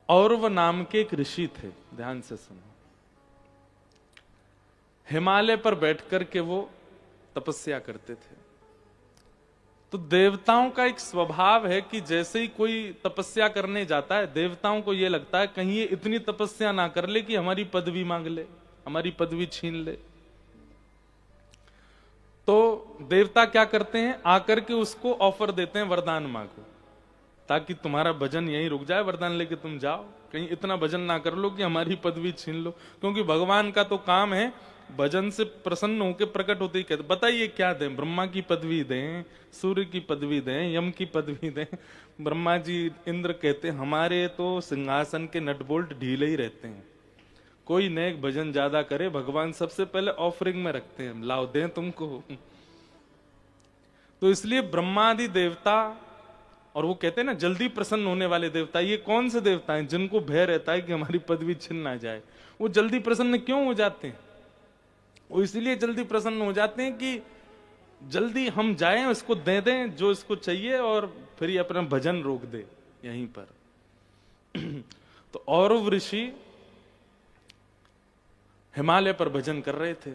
औरव नाम के एक ऋषि थे, ध्यान से सुनो। हिमालय पर बैठकर के वो तपस्या करते थे। तो देवताओं का एक स्वभाव है कि जैसे ही कोई तपस्या करने जाता है, देवताओं को यह लगता है कहीं ये इतनी तपस्या ना कर ले कि हमारी पदवी मांग ले, हमारी पदवी छीन ले। तो देवता क्या करते हैं, आकर के उसको ऑफर देते हैं, वरदान मांगो ताकि तुम्हारा भजन यहीं रुक जाए, वरदान लेके तुम जाओ, कहीं इतना भजन ना कर लो कि हमारी पदवी छीन लो। क्योंकि भगवान का तो काम है भजन से प्रसन्न होकर प्रकट होते ही कहते, बताइए क्या दें, ब्रह्मा की पदवी दें, सूर्य की पदवी दें, यम की पदवी दें। ब्रह्मा जी इंद्र कहते हमारे तो सिंहासन के नट बोल्ट ढीले ही रहते हैं, कोई नेक भजन ज्यादा करे भगवान सबसे पहले ऑफरिंग में रखते हैं, लाओ दें तुमको। तो इसलिए ब्रह्मादि देवता, और वो कहते हैं ना जल्दी प्रसन्न होने वाले देवता, ये कौन से देवता हैं जिनको भय रहता है कि हमारी पदवी छिन ना जाए। वो जल्दी प्रसन्न क्यों हो जाते हैं, वो इसलिए जल्दी प्रसन्न हो जाते हैं कि जल्दी हम जाएं, उसको दे दें जो इसको चाहिए, और फिर ये अपना भजन रोक दे यहीं पर। तो औरव ऋषि हिमालय पर भजन कर रहे थे।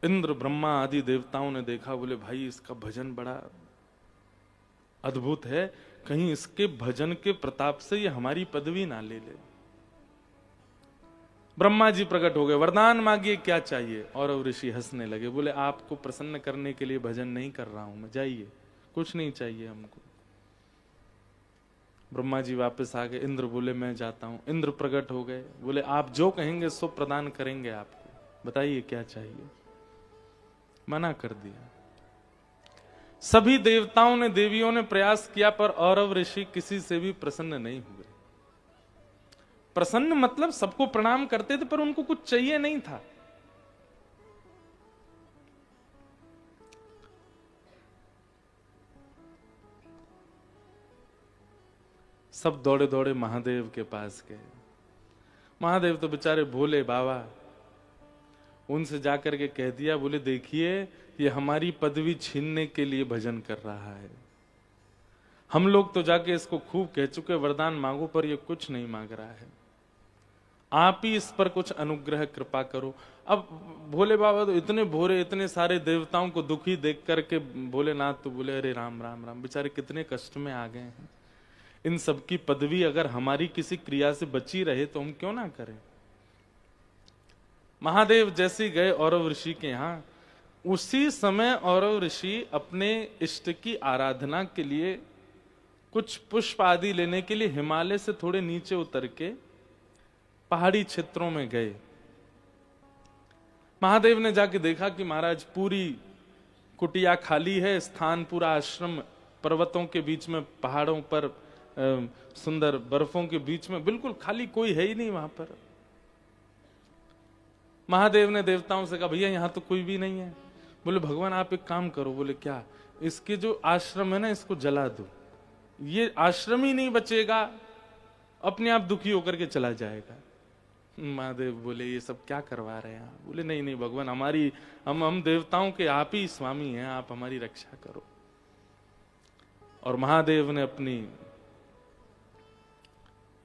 इंद्र ब्रह्मा आदि देवताओं ने देखा, बोले भाई इसका भजन बड़ा अद्भुत है, कहीं इसके भजन के प्रताप से ये हमारी पदवी ना ले ले। ब्रह्मा जी प्रकट हो गए, वरदान मांगिए क्या चाहिए। और ऋषि हंसने लगे, बोले आपको प्रसन्न करने के लिए भजन नहीं कर रहा हूं मैं, जाइए, कुछ नहीं चाहिए हमको। ब्रह्मा जी वापस आ गए, इंद्र बोले मैं जाता हूं। इंद्र प्रकट हो गए, बोले आप जो कहेंगे सो प्रदान करेंगे आपको, बताइए क्या चाहिए। मना कर दिया। सभी देवताओं ने देवियों ने प्रयास किया, पर औरव ऋषि किसी से भी प्रसन्न नहीं हुए। प्रसन्न मतलब सबको प्रणाम करते थे, पर उनको कुछ चाहिए नहीं था। सब दौड़े दौड़े महादेव के पास गए। महादेव तो बेचारे भोले बाबा, उनसे जाकर के कह दिया, बोले देखिए ये हमारी पदवी छीनने के लिए भजन कर रहा है, हम लोग तो जाके इसको खूब कह चुके वरदान मांगो, पर ये कुछ नहीं मांग रहा है, आप ही इस पर कुछ अनुग्रह कृपा करो। अब भोले बाबा तो इतने भोरे, इतने सारे देवताओं को दुखी देख करके भोलेनाथ तो बोले अरे राम राम राम, बेचारे कितने कष्ट में आ गए हैं, इन सबकी पदवी अगर हमारी किसी क्रिया से बची रहे तो हम क्यों ना करें। महादेव जैसे गए औरव ऋषि के यहां, उसी समय औरव ऋषि अपने इष्ट की आराधना के लिए कुछ पुष्प आदि लेने के लिए हिमालय से थोड़े नीचे उतर के पहाड़ी क्षेत्रों में गए। महादेव ने जाके देखा कि महाराज पूरी कुटिया खाली है, स्थान पूरा आश्रम पर्वतों के बीच में, पहाड़ों पर सुंदर बर्फों के बीच में बिल्कुल खाली, कोई है ही नहीं वहां पर। महादेव ने देवताओं से कहा भैया यहां तो कोई भी नहीं है। बोले भगवान आप एक काम करो। बोले क्या, इसके जो आश्रम है ना इसको जला दो, ये आश्रम ही नहीं बचेगा, अपने आप दुखी होकर के चला जाएगा। महादेव बोले ये सब क्या करवा रहे हैं आप। बोले नहीं नहीं भगवान, हमारी हम देवताओं के आप ही स्वामी हैं, आप हमारी रक्षा करो। और महादेव ने अपनी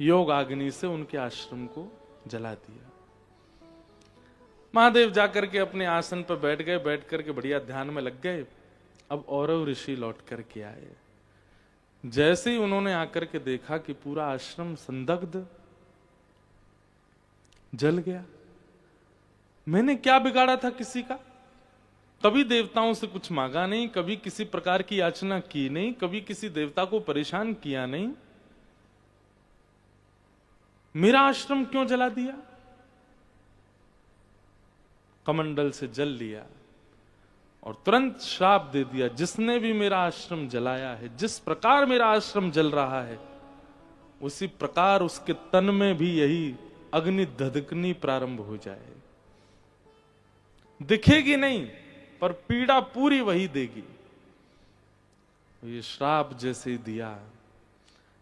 योग अग्नि से उनके आश्रम को जला दिया। महादेव जाकर के अपने आसन पर बैठ गए, बैठ करके बढ़िया ध्यान में लग गए। अब औरव ऋषि लौट करके आए। जैसे ही उन्होंने आकर के देखा कि पूरा आश्रम संदग्ध जल गया। मैंने क्या बिगाड़ा था किसी का, कभी देवताओं से कुछ मांगा नहीं, कभी किसी प्रकार की याचना की नहीं, कभी किसी देवता को परेशान किया नहीं, मेरा आश्रम क्यों जला दिया। कमंडल से जल लिया और तुरंत श्राप दे दिया, जिसने भी मेरा आश्रम जलाया है, जिस प्रकार मेरा आश्रम जल रहा है उसी प्रकार उसके तन में भी यही अग्नि धधकनी प्रारंभ हो जाए। दिखेगी नहीं पर पीड़ा पूरी वही देगी। ये श्राप जैसे दिया।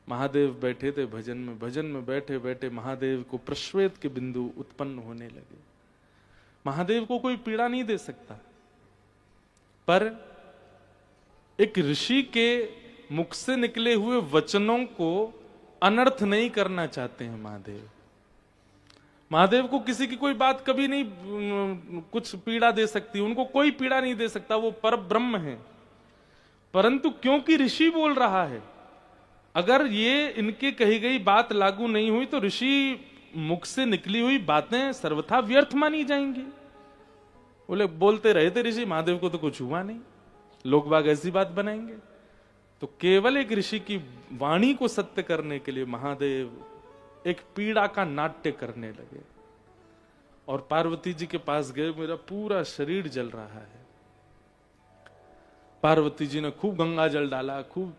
महादेव बैठे थे भजन में बैठे बैठे महादेव को प्रश्वेत के बिंदु उत्पन्न होने लगे। महादेव को कोई पीड़ा नहीं दे सकता, पर एक ऋषि के मुख से निकले हुए वचनों को अनर्थ नहीं करना चाहते हैं महादेव। महादेव को किसी की कोई बात कभी नहीं कुछ पीड़ा दे सकती, उनको कोई पीड़ा नहीं दे सकता, वो पर ब्रह्म है। परंतु क्योंकि ऋषि बोल रहा है, अगर ये इनके कही गई बात लागू नहीं हुई तो ऋषि मुख से निकली हुई बातें सर्वथा व्यर्थ मानी जाएंगी। बोले बोलते रहे थे ऋषि, महादेव को तो कुछ हुआ नहीं, लोग बाग ऐसी बात बनाएंगे। तो केवल एक ऋषि की वाणी को सत्य करने के लिए महादेव एक पीड़ा का नाट्य करने लगे और पार्वती जी के पास गए। मेरा पूरा शरीर जल रहा है। पार्वती जी ने खूब गंगा जल डाला, खूब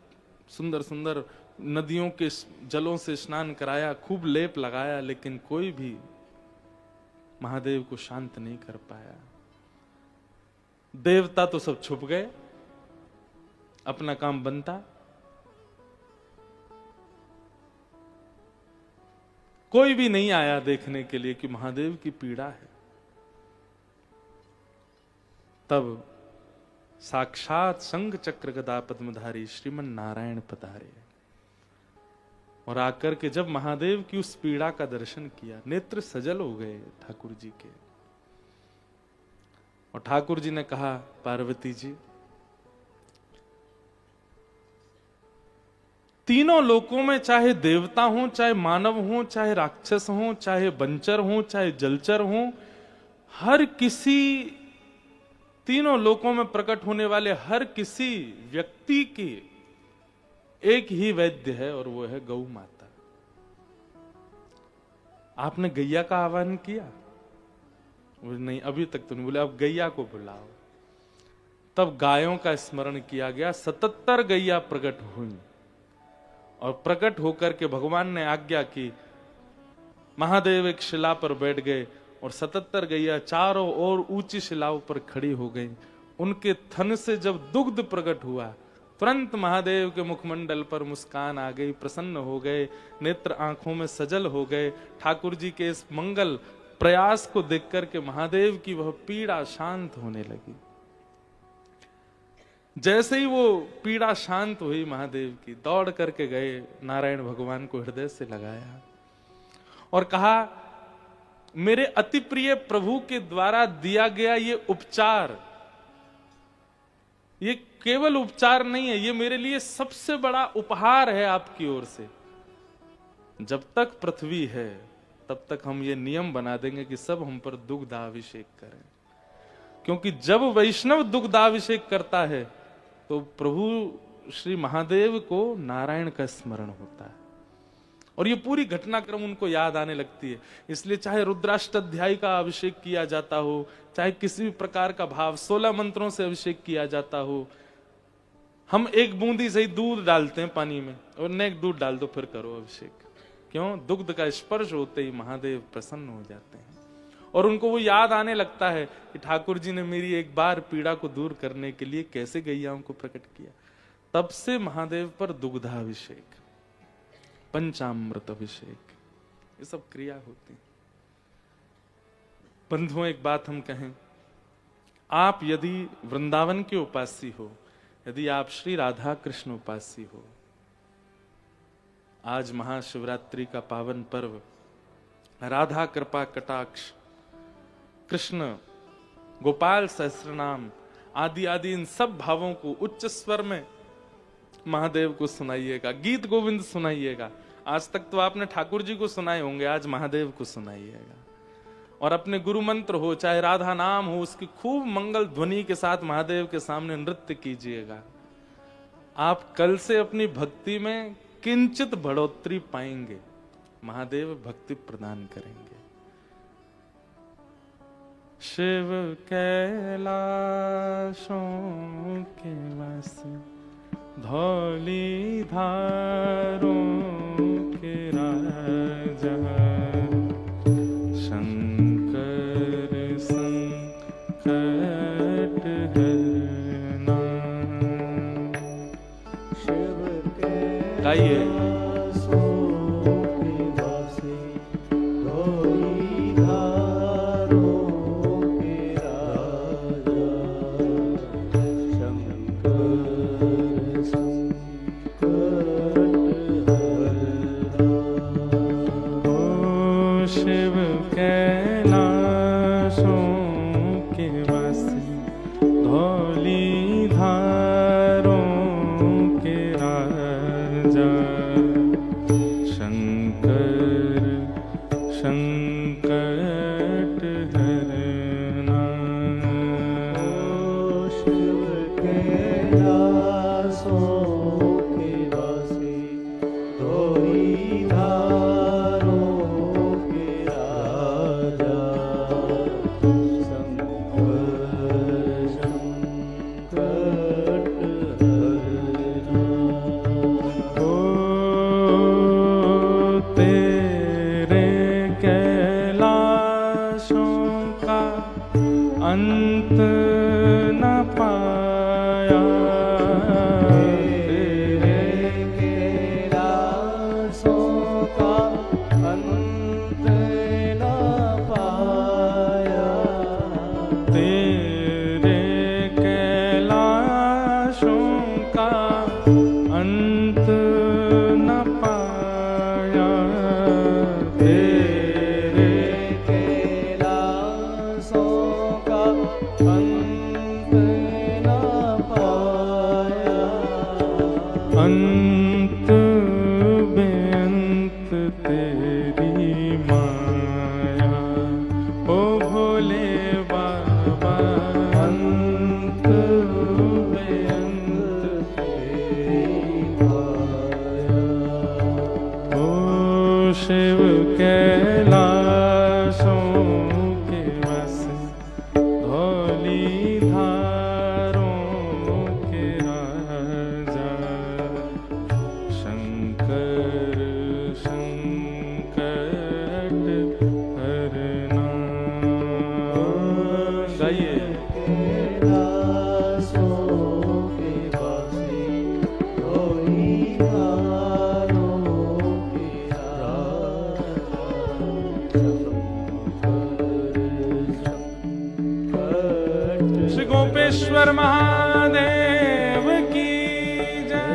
सुंदर सुंदर नदियों के जलों से स्नान कराया, खूब लेप लगाया, लेकिन कोई भी महादेव को शांत नहीं कर पाया। देवता तो सब छुप गए, अपना काम बनता। कोई भी नहीं आया देखने के लिए कि महादेव की पीड़ा है। तब साक्षात शंख चक्र गदा पद्मधारी श्रीमन नारायण पधारे और आकर के जब महादेव की उस पीड़ा का दर्शन किया, नेत्र सजल हो गए ठाकुर जी के। और ठाकुर जी ने कहा, पार्वती जी, तीनों लोकों में चाहे देवता हो, चाहे मानव हो, चाहे राक्षस हो, चाहे बंचर हो, चाहे जलचर हो, हर किसी तीनों लोकों में प्रकट होने वाले हर किसी व्यक्ति की एक ही वैद्य है और वो है गौ माता। आपने गैया का आह्वान किया? नहीं, अभी तक तो नहीं। बोले अब गैया को बुलाओ। तब गायों का स्मरण किया गया। 77 गैया प्रकट हुई और प्रकट होकर के भगवान ने आज्ञा की। महादेव एक शिला पर बैठ गए और 77 गैया चारों ओर ऊंची शिलाओं पर खड़ी हो गई। उनके थन से जब दुग्ध प्रकट हुआ, तुरंत महादेव के मुखमंडल पर मुस्कान आ गई, प्रसन्न हो गए, नेत्र आंखों में सजल हो गए। ठाकुर जी के इस मंगल प्रयास को देख करके महादेव की वह पीड़ा शांत होने लगी। जैसे ही वो पीड़ा शांत हुई, महादेव की दौड़ करके गए, नारायण भगवान को हृदय से लगाया और कहा, मेरे अति प्रिय प्रभु के द्वारा दिया गया ये उपचार, ये केवल उपचार नहीं है, ये मेरे लिए सबसे बड़ा उपहार है आपकी ओर से। जब तक पृथ्वी है तब तक हम ये नियम बना देंगे कि सब हम पर दुग्धाभिषेक करें, क्योंकि जब वैष्णव दुग्धाभिषेक करता है तो प्रभु श्री महादेव को नारायण का स्मरण होता है और ये पूरी घटनाक्रम उनको याद आने लगती है। इसलिए चाहे रुद्राष्टाध्यायी का अभिषेक किया जाता हो, चाहे किसी भी प्रकार का भाव 16 मंत्रों से अभिषेक किया जाता हो, हम एक बूंदी से ही दूध डालते हैं पानी में और नेक दूध डाल दो, फिर करो अभिषेक। क्यों? दुग्ध का स्पर्श होते ही महादेव प्रसन्न हो जाते हैं और उनको वो याद आने लगता है कि ठाकुर जी ने मेरी एक बार पीड़ा को दूर करने के लिए कैसे गैयाओं को प्रकट किया। तब से महादेव पर दुग्धाभिषेक, पंचामृत अभिषेक, ये सब क्रिया होती है। बंधुओं, एक बात हम कहें, आप यदि वृंदावन के उपासी हो, यदि आप श्री राधा कृष्ण उपासी हो, आज महाशिवरात्रि का पावन पर्व, राधा कृपा कटाक्ष, कृष्ण गोपाल सहस्रनाम आदि आदि इन सब भावों को उच्च स्वर में महादेव को सुनाइएगा, गीत गोविंद सुनाइएगा। आज तक तो आपने ठाकुर जी को सुनाए होंगे, आज महादेव को सुनाइएगा। और अपने गुरु मंत्र हो, चाहे राधा नाम हो, उसकी खूब मंगल ध्वनि के साथ महादेव के सामने नृत्य कीजिएगा। आप कल से अपनी भक्ति में किंचित बढ़ोतरी पाएंगे, महादेव भक्ति प्रदान करेंगे। शिव कैलाशों के वासी, धौली धारों के राजा, शंकर संकट हरना। शिव गाइए। शिव कैलाशों के वासी धौली धारों के राजा शंकर संकट हरना। शिव कैलाशों के वासी धौली धारों के राजा शंकर संकट हरना। ओ तेरे कैलाशों का अंत न पाया, तेरे कैलाशों का अंत न पाया, तेरे कैलाशों का अंत न पाया, तेरे कैलाशों का अंत न पाया, अंत बेअंत तेरी माया। ओ भोले बाबा अंत बेअंत तेरी माया। ओ शिव कैलाशों के वासी धौली धारों के राजा शंकर संकट हरना। गाइए कैलाशों के वासी धौली धारों के राजा शंकर श्री गोपेश्वर महादेव की जय।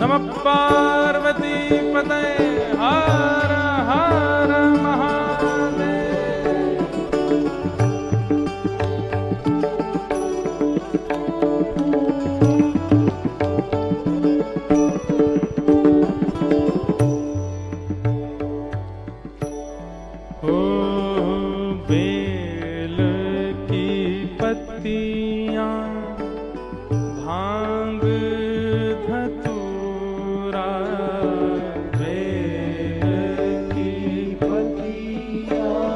नमः पार्वती पते हर हर महादेव। ओ बेल की पत्तियां भांग धतूरा, बेल की पत्तियां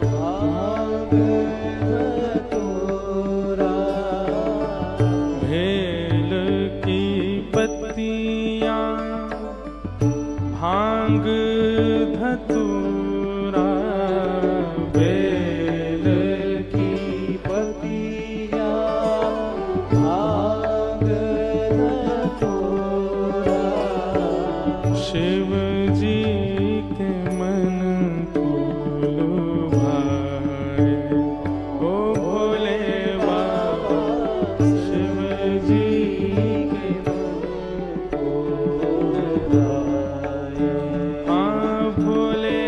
भांग धतूरा, भेल की पत्तियां भांग धतूरा, बेल की पत्तियां भांग धतूरा, शिव जी के मन को लुभाए। ओ भोले बाबा शिव जी के मन को लुभाए। हाँ भोले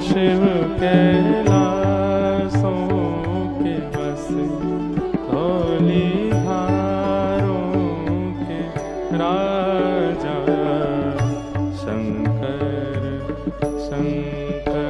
शिव कैलासों के बसे धौली धारों के राजा शंकर शंकर